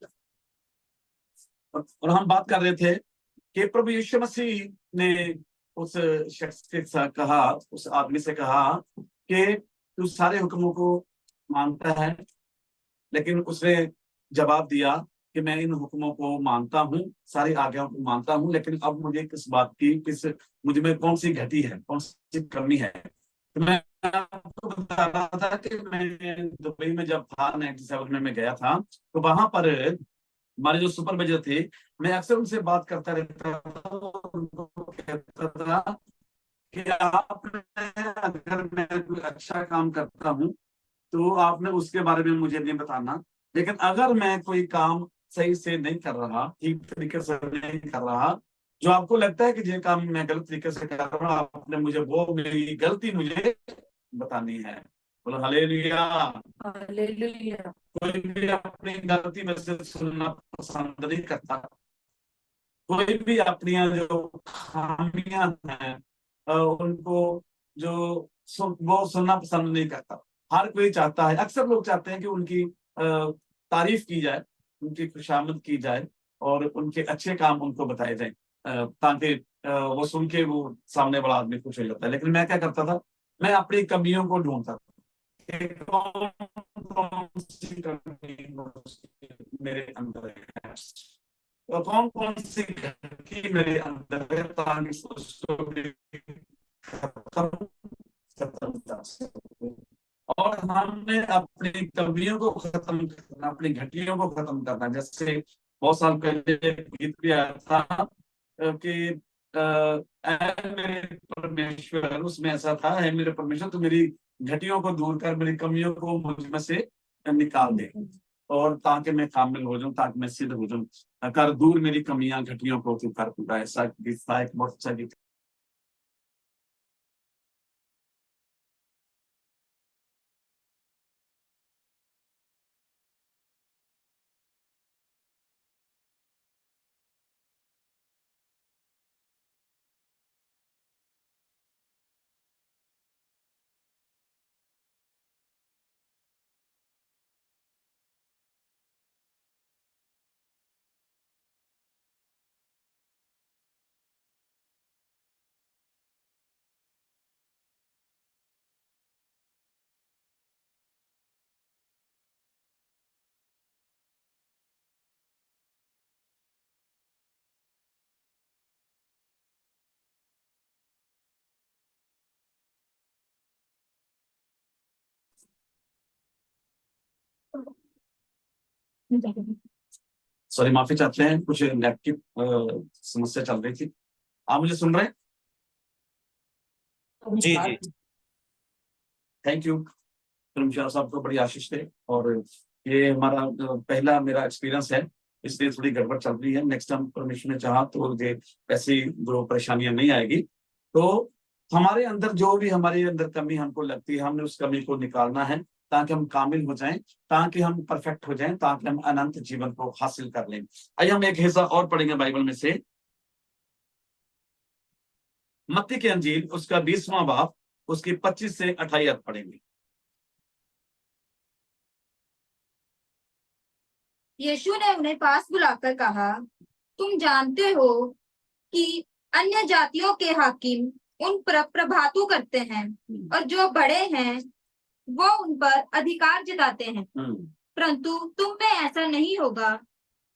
और हम बात कर रहे थे कि प्रभु यीशु मसीह ने उस शख्स के साथ कहा, उस आदमी से कहा कि तू सारे हुक्मों को मानता है, लेकिन उसने जवाब दिया कि मैं इन हुक्मों को मानता हूँ, सारी आज्ञाओं को मानता हूँ, लेकिन अब मुझे किस बात की, किस मुझ में कौन सी घटी है, कौन सी कमी है। तो मैं आपको बता रहा था कि मैं दुबई में जब था 97 में मैं गया था, तो वहां पर हमारे जो सुपरवाइजर थे, मैं अक्सर उनसे बात करता रहता था, उनको कहता था कि अगर मैं कोई अच्छा काम करता हूँ तो आपने उसके बारे में मुझे नहीं बताना, लेकिन अगर मैं कोई काम सही से नहीं कर रहा, ठीक तरीके से नहीं कर रहा, जो आपको लगता है कि ये काम मैं गलत तरीके से कर रहा हूँ, आपने मुझे वो मेरी गलती मुझे बतानी है। बोलो हालेलुया। हालेलुया। कोई भी अपनी गलती में से सुनना पसंद नहीं करता, कोई भी अपनी जो खामियां हैं उनको जो वो सुनना पसंद नहीं करता। हर कोई चाहता है, अक्सर लोग चाहते हैं कि उनकी तारीफ की जाए, उनकी खुशामद की जाए और उनके अच्छे काम उनको बताए जाए, ताकि वो सुन के वो सामने वाला आदमी खुश हो जाता है। लेकिन मैं क्या करता था, मैं अपनी कमियों को ढूंढता था कि कौन सी कमी मेरे अंदर है, तो कौन कौन सी घटकी मेरे अंदर है, ताकि उसको भी खत्म खत्म कर सकूं। और हमने अपनी कमियों को खत्म करना, अपनी घटियों को खत्म करना। जैसे बहुत साल पहले एक गीत भी आया था कि ऐ मेरे परमेश्वर, उसमें ऐसा था, है मेरे परमेश्वर तो मेरी घटियों को दूर कर, मेरी कमियों को मुझ में से निकाल दे, और ताकि मैं कामिल हो जाऊं, ताकि मैं सिद्ध हो जाऊं, कर दूर मेरी कमियां घटियों को तू कर पूरा। ऐसा गीत था, एक बहुत अच्छा गीत। सॉरी, माफी चाहते हैं, कुछ नेट की समस्या चल रही थी। आप मुझे सुन रहे हैं? जी जी। Thank you. फिल्मशाह साहब को बड़ी आशीष दे। और ये हमारा पहला मेरा एक्सपीरियंस है, इसलिए थोड़ी गड़बड़ चल रही है। नेक्स्ट टाइम परमेश्वर ने चाहा तो ये ऐसी जो परेशानियां नहीं आएगी। तो हमारे अंदर जो भी हमारे अंदर कमी हमको लगती है, हमने उस कमी को निकालना है, ताकि हम कामिल हो जाएं, ताकि हम परफेक्ट हो जाएं, ताकि हम अनंत जीवन को हासिल कर लें। आइए हम एक हिस्सा और पढ़ेंगे बाइबल में से, मत्ती की अंजील उसका 20वां बाब, उसकी 25 से 28 आयत पढ़ेंगे। यीशु ने उन्हें पास बुलाकर कहा, तुम जानते हो कि अन्य जातियों के हाकिम उन पर प्रभातु करते हैं और जो बड़े हैं वो उन पर अधिकार जताते हैं, परंतु तुम में ऐसा नहीं होगा।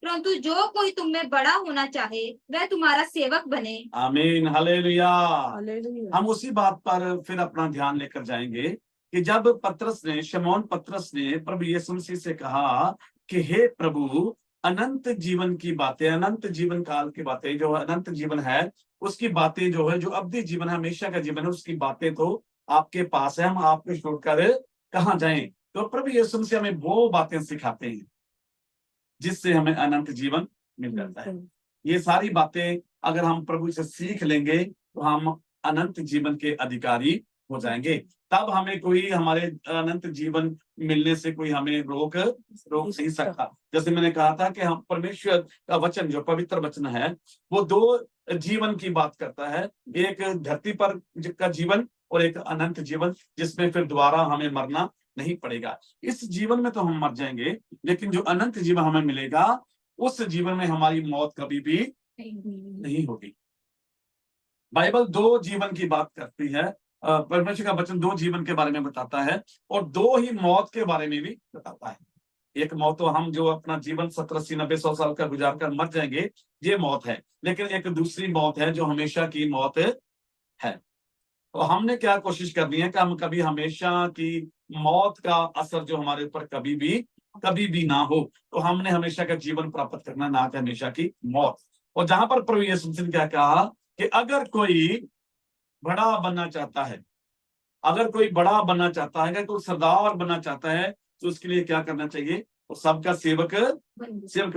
परंतु जो कोई तुम में बड़ा होना चाहे वह तुम्हारा सेवक बने। आमीन, हालेलुया। हालेलुया। हम उसी बात पर फिर अपना ध्यान लेकर जाएंगे कि जब पतरस ने, शमौन पतरस ने प्रभु यीशु मसीह से कहा कि हे प्रभु, अनंत जीवन की बातें, अनंत जीवन काल की बातें, जो अनंत जीवन है उसकी बातें जो है, जो अवधि जीवन है, हमेशा का जीवन है, उसकी बातें तो आपके पास है, हम आपको छोड़कर कहाँ जाएं। तो प्रभु यीशु मसीह हमें वो बातें सिखाते हैं जिससे हमें अनंत जीवन मिल जाता है। ये सारी बातें अगर हम प्रभु से सीख लेंगे तो हम अनंत जीवन के अधिकारी हो जाएंगे। तब हमें कोई हमारे अनंत जीवन मिलने से कोई हमें रोक नहीं सकता। जैसे मैंने कहा था कि हम परमेश्वर का वचन, जो पवित्र वचन है, वो दो जीवन की बात करता है, एक धरती पर का जीवन और एक अनंत जीवन, जिसमें फिर दोबारा हमें मरना नहीं पड़ेगा। इस जीवन में तो हम मर जाएंगे, लेकिन जो अनंत जीवन हमें मिलेगा, उस जीवन में हमारी मौत कभी भी नहीं होगी। बाइबल दो जीवन की बात करती है, परमेश्वर का वचन दो जीवन के बारे में बताता है और दो ही मौत के बारे में भी बताता है। एक मौत तो हम जो अपना जीवन 70, 80, 90, 100 साल का गुजार कर मर जाएंगे, ये मौत है। लेकिन एक दूसरी मौत है जो हमेशा की मौत है। तो हमने क्या कोशिश करनी है कि हम कभी हमेशा की मौत का असर जो हमारे ऊपर कभी भी ना हो। तो हमने हमेशा का जीवन प्राप्त करना, ना कि हमेशा की मौत। और जहां पर प्रभु यीशु मसीह ने क्या कहा कि अगर कोई बड़ा बनना चाहता है, अगर कोई बड़ा बनना चाहता है, अगर कोई सरदार बनना चाहता है, तो उसके लिए क्या करना चाहिए? और सबका सेवक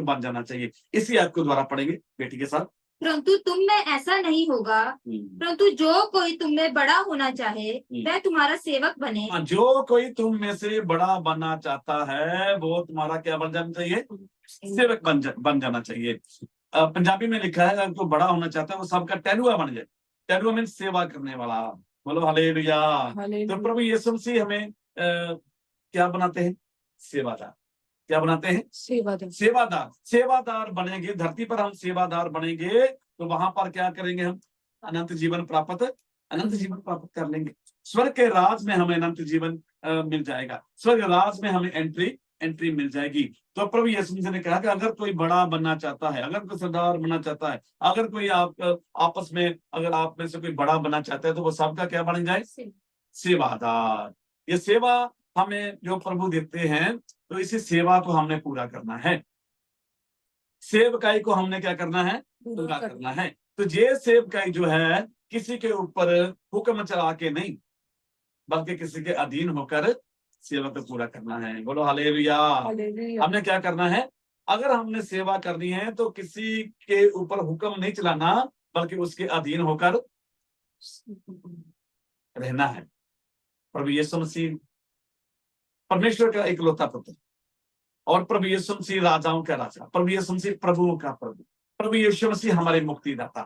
बन जाना चाहिए। इसी आयत को दोबारा पढ़ेंगे बेटी के साथ। परंतु तुम में ऐसा नहीं होगा, परंतु जो कोई तुम में बड़ा होना चाहे वह तुम्हारा सेवक बने। जो कोई तुम में से बड़ा बनना चाहता है वो तुम्हारा क्या बन जाना चाहिए? सेवक बन जाना चाहिए। पंजाबी में लिखा है, अगर कोई बड़ा होना चाहता है वो सबका टहलुआ बन जाए। टहलुआ मीन सेवा करने वाला। बोलो हालेलुया। तो प्रभु यीशु मसीह हमें क्या बनाते हैं? सेवादार। क्या बनाते हैं? सेवादार बनेंगे। धरती पर हम सेवादार बनेंगे तो वहां पर क्या करेंगे? हम अनंत जीवन प्राप्त कर लेंगे। स्वर्ग के राज में हमें अनंत जीवन मिल जाएगा। स्वर्ग राज में हमें एंट्री मिल जाएगी। तो प्रभु यीशु मसीह ने कहा कि अगर कोई बड़ा बनना चाहता है, अगर कोई सरदार बनना चाहता है, अगर कोई आपस में अगर आप में से कोई बड़ा बनना चाहता है, तो वो सबका क्या बन जाए? सेवादार। ये सेवा हमें जो प्रभु देते हैं, तो इसी सेवा को हमने पूरा करना है। सेवकाई को हमने क्या करना है? पूरा करना है। तो ये सेवकाई जो है किसी के ऊपर हुक्म चला के नहीं, बल्कि किसी के अधीन होकर सेवा को पूरा करना है। बोलो हालेलुया। हमने क्या करना है? अगर हमने सेवा करनी है तो किसी के ऊपर हुक्म नहीं चलाना, बल्कि उसके अधीन होकर रहना है। प्रभु यीशु मसीह परमेश्वर का इकलौता पुत्र और प्रभु यीशु मसीह राजाओं का राजा, प्रभु यीशु मसीह प्रभुओं का प्रभु, प्रभु यीशु मसीह हमारे मुक्तिदाता।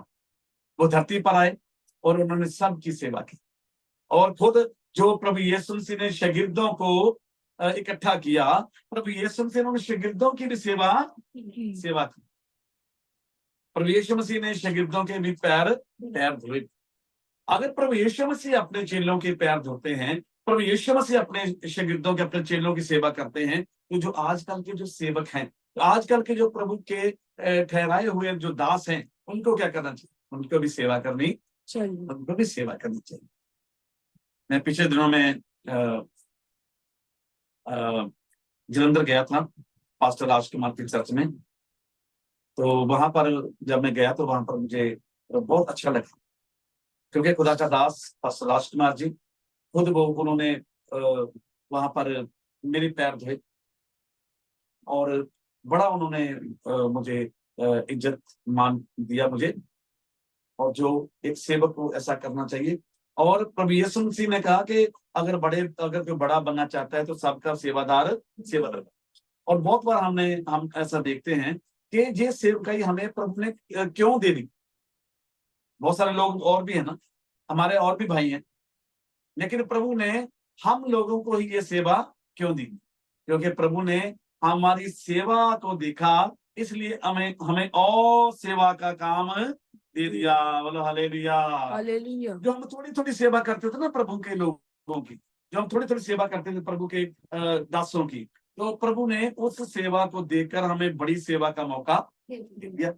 वो धरती पर आए और उन्होंने सबकी सेवा की। और खुद जो प्रभु यीशु मसीह ने शागिर्दों को इकट्ठा किया, प्रभु यीशु मसीह ने शागिर्दों की भी सेवा की। प्रभु यीशु मसीह ने शागिर्दों के भी पैर धोए। अगर प्रभु यीशु मसीह अपने चेलों के पैर धोते हैं, प्रभु यीशु मसीह अपने शागिर्दों के, अपने चेलों की सेवा करते हैं, तो जो आजकल के जो सेवक हैं, तो आजकल के जो प्रभु के ठहराए हुए जो दास हैं, उनको क्या करना चाहिए? उनको भी सेवा करनी चाहिए। मैं पिछले दिनों में जलंधर गया था पास्टर राजकुमार की चर्च में। तो वहां पर जब मैं गया तो वहां पर मुझे बहुत अच्छा लगा, क्योंकि खुदा का दास पास्टर राजकुमार जी खुद उन्होंने वहां पर मेरे पैर धोए और बड़ा उन्होंने मुझे इज्जत मान दिया मुझे, और जो एक सेवक को ऐसा करना चाहिए। और प्रभु यीशु मसीह ने कहा कि अगर कोई बड़ा बनना चाहता है तो सबका सेवादार। और बहुत बार हम ऐसा देखते हैं कि ये सेवकाई हमें प्रभु ने क्यों दे दी। बहुत सारे लोग और भी है ना, हमारे और भी भाई हैं, लेकिन प्रभु ने हम लोगों को ही ये सेवा क्यों दी? क्योंकि प्रभु ने हमारी सेवा को देखा, इसलिए हमें और सेवा का काम दे दिया। बोलो हालेलुया। जो हम थोड़ी थोड़ी सेवा करते थे ना प्रभु के लोगों की, जो हम थोड़ी थोड़ी सेवा करते थे प्रभु के दासों की, तो प्रभु ने उस सेवा को देखकर हमें बड़ी सेवा का मौका दे दिया।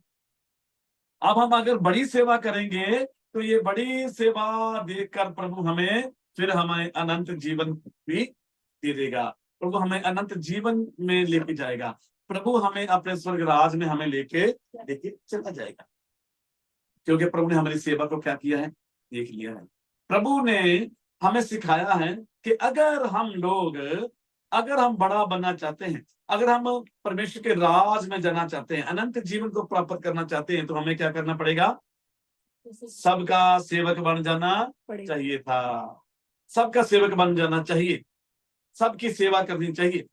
अब हम अगर बड़ी सेवा करेंगे तो ये बड़ी सेवा देखकर प्रभु हमें अनंत जीवन भी दे देगा। प्रभु हमें अनंत जीवन में लेके जाएगा। प्रभु हमें अपने स्वर्ग राज में हमें लेके चला जाएगा, क्योंकि प्रभु ने हमारी सेवा को क्या किया है, देख लिया है। प्रभु ने हमें सिखाया है कि अगर हम बड़ा बनना चाहते हैं, अगर हम परमेश्वर के राज में जाना चाहते हैं, अनंत जीवन को प्राप्त करना चाहते हैं, तो हमें क्या करना पड़ेगा, सबका सेवक बन जाना चाहिए था। सबका सेवक बन जाना चाहिए, सबकी सेवा करनी चाहिए।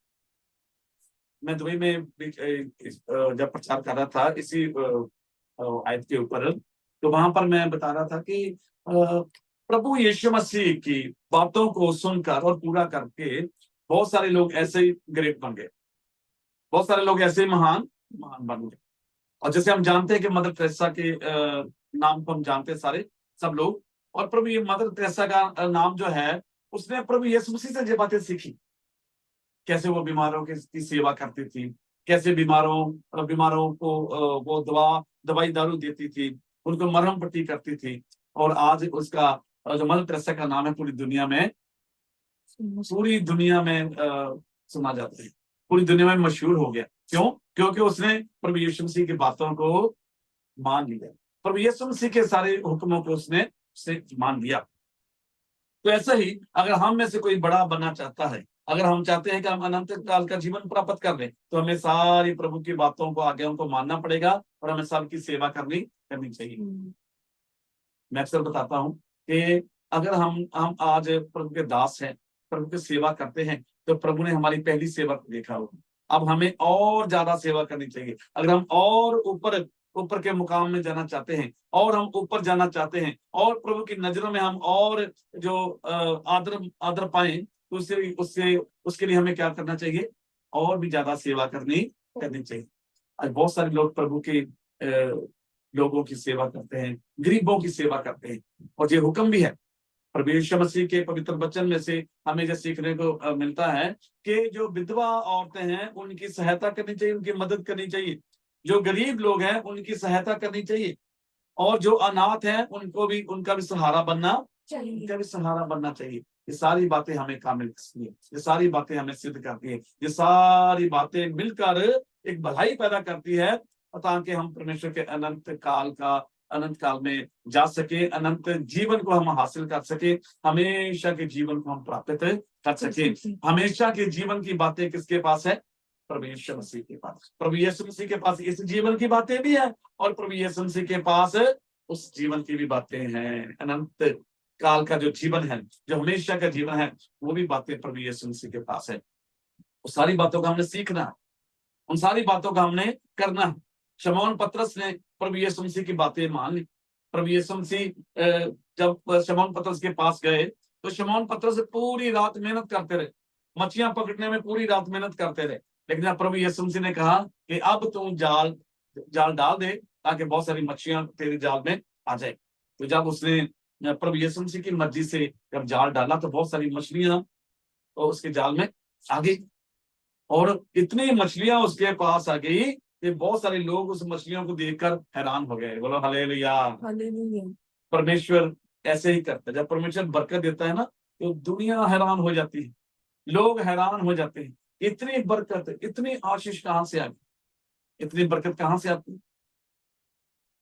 मैं दुबई में जब प्रचार कर रहा था इसी आयत के ऊपर, तो वहां पर मैं बता रहा था कि प्रभु यीशु मसीह की बातों को सुनकर और पूरा करके बहुत सारे लोग ऐसे ही ग्रेट बन गए, बहुत सारे लोग ऐसे महान बन गए। और जैसे हम जानते हैं कि मदर टेरेसा के नाम को हम जानते हैं सारे सब लोग, और प्रभु ये मदर टेरेसा का नाम जो है, उसने प्रभु यीशु मसीह से ये बातें सीखी, कैसे वो बीमारों की सेवा करती थी, कैसे बीमारों को वो दवाई दारू देती थी, उनको मरहम पट्टी करती थी। और आज उसका जो मदर टेरेसा का नाम है पूरी दुनिया में सुना जाता है, पूरी दुनिया में मशहूर हो गया। क्यों? क्योंकि उसने प्रभु यीशु मसीह की बातों को मान लिया, प्रभु यीशु मसीह के सारे हुक्मों को उसने मान लिया। तो ऐसा ही अगर हम में से कोई बड़ा बनना चाहता है, अगर हम चाहते हैं कि हम अनंत काल का जीवन प्राप्त कर लें, तो हमें सारी प्रभु की बातों को, आज्ञाओं को मानना पड़ेगा और हमें सबकी सेवा करनी चाहिए। मैं अक्सर बताता हूँ कि अगर हम आज प्रभु के दास हैं, प्रभु की सेवा करते हैं, तो प्रभु ने हमारी पहली सेवा को देखा होगा। अब हमें और ज्यादा सेवा करनी चाहिए। अगर हम और ऊपर के मुकाम में जाना चाहते हैं, और हम ऊपर जाना चाहते हैं, और प्रभु की नजरों में हम और जो आदर पाए, तो उसके लिए हमें क्या करना चाहिए, और भी ज्यादा सेवा करनी चाहिए। आज बहुत सारे लोग प्रभु के लोगों की सेवा करते हैं, गरीबों की सेवा करते हैं, और ये हुक्म भी है प्रभु यीशु मसीह के पवित्र वचन में से हमें जो सीखने को मिलता है कि जो विधवा औरतें हैं उनकी सहायता करनी चाहिए, उनकी मदद करनी चाहिए, जो गरीब लोग हैं उनकी सहायता करनी चाहिए, और जो अनाथ हैं उनका भी सहारा बनना चाहिए। ये सारी बातें हमें कामिल करती है, ये सारी बातें हमें सिद्ध करती है, ये सारी बातें मिलकर एक भलाई पैदा करती है, ताकि हम परमेश्वर के अनंत काल में जा सके, अनंत जीवन को हम हासिल कर सके, हमेशा के जीवन को हम प्राप्त कर सके। हमेशा के जीवन की बातें किसके पास है? प्रभु यीशु मसीह के पास। प्रभु यीशु मसीह के पास इस जीवन की बातें भी है, और प्रभु यीशु मसीह के पास उस जीवन की भी बातें हैं। अनंत काल का जो जीवन है, जो हमेशा का जीवन है, वो भी बातें प्रभु यीशु मसीह के पास है। उस सारी बातों का हमने सीखना है, उन सारी बातों का हमने करना है। शमौन पतरस ने प्रभु यीशु मसीह की बातें मान ली। प्रभु यीशु मसीह जब शमौन पतरस के पास गए, तो शमौन पतरस पूरी रात मेहनत करते रहे, मछलियां पकड़ने में पूरी रात मेहनत करते रहे, लेकिन अब प्रभु यीशु मसीह ने कहा कि अब तू जाल डाल दे, ताकि बहुत सारी मछलियां तेरे जाल में आ जाए। तो जब उसने प्रभु यीशु मसीह की मर्जी से जब जाल डाला, तो बहुत सारी मछलियां उसके जाल में आ गई, और इतनी मछलियां उसके पास आ गई कि बहुत सारे लोग उस मछलियों को देखकर हैरान हो गए। बोलो हालेलुया। परमेश्वर ऐसे ही करता है, जब परमेश्वर बरकत देता है ना, तो दुनिया हैरान हो जाती है, लोग हैरान हो जाते हैं। इतनी बरकत, इतनी आशीष कहां से आ गई? इतनी बरकत कहां से आती है?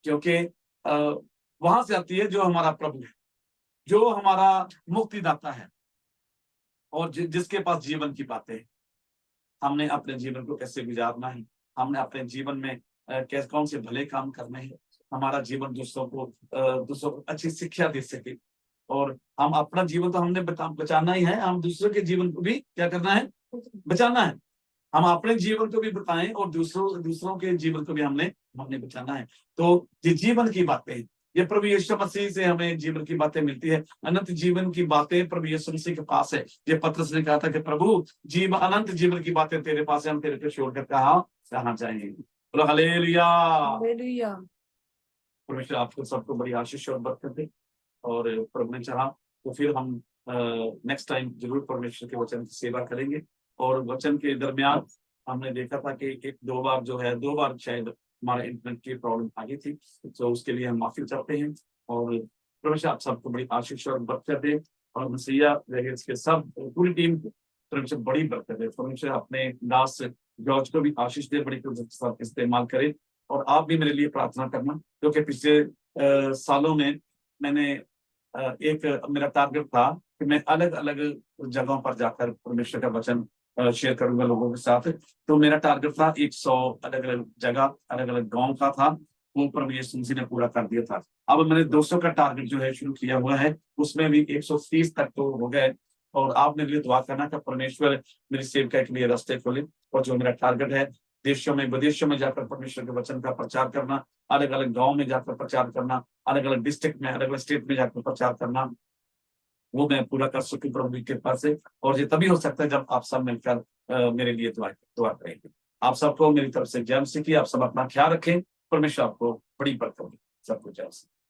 क्योंकि वहां से आती है जो हमारा प्रभु है, जो हमारा मुक्तिदाता है, और जिसके पास जीवन की बातें हैं। हमने अपने जीवन को कैसे गुजारना है, हमने अपने जीवन में कैसे कौन से भले काम करने हैं, हमारा जीवन दूसरों को अच्छी शिक्षा दे सके। और हम अपना जीवन तो हमने बचाना ही है, हम दूसरों के जीवन को भी क्या करना है? बचाना है। हम अपने जीवन को भी बताएं, और दूसरों के जीवन को भी हमने बचाना है। तो ये जीवन की बातें, ये प्रभु यीशु मसीह से हमें जीवन की बातें मिलती है। अनंत जीवन की बातें प्रभु यीशु मसीह के पास है। ये पतरस ने कहा था कि प्रभु अनंत जीवन की बातें तेरे पास है, हम तेरे को छोड़कर कहाँ जाएंगे? बोलो हालेलुया। परमेश्वर आपको सबको बड़ी आशीष और बरकत दे, और प्रभु ने चाहा तो फिर हम नेक्स्ट टाइम जरूर परमेश्वर के वचन की सेवा करेंगे। और वचन के दरमियान हमने देखा था कि दो बार शायद हमारा इंटरनेट की प्रॉब्लम आ गई थी, तो उसके लिए हम माफी चाहते हैं। और परमेश्वर आप सबको बड़ी आशीष और बरकत दे, और मसीहा के सब पूरी टीम परमेश्वर बड़ी बरकत दे। परमेश्वर अपने दास जॉर्ज को भी आशीष दे, बड़ी कुदरत के साथ इस्तेमाल करे। और आप भी मेरे लिए प्रार्थना करना, क्योंकि पिछले सालों में मैंने एक मेरा टारगेट था कि मैं अलग अलग जगहों पर जाकर परमेश्वर का वचन शेयर करूंगा लोगों के साथ। तो मेरा टारगेट था 100 अलग अलग जगह, अलग अलग गांव का था, वो प्रभु यीशु मसीह ने पूरा कर दिया था। अब मैंने 200 का टारगेट जो है शुरू किया हुआ है, उसमें भी 130 तक तो हो गए। और आप मेरे लिए दुआ करना कि परमेश्वर मेरी सेवकाई के लिए रास्ते खोले, और जो मेरा टारगेट है देशों में विदेशों में जाकर परमेश्वर के वचन का प्रचार करना, अलग अलग गांव में जाकर प्रचार करना, अलग अलग डिस्ट्रिक्ट में, अलग अलग स्टेट में जाकर प्रचार करना, वो मैं पूरा कर सकूं प्रभु की कृपा से। और ये तभी हो सकता है जब आप सब मिलकर मेरे लिए दुआ करेंगे। आप सबको मेरी तरफ से जय मसीह की। आप सब अपना ख्याल रखें, परमेश्वर आपको बड़ी बरकत दे। सबको जय मसीह।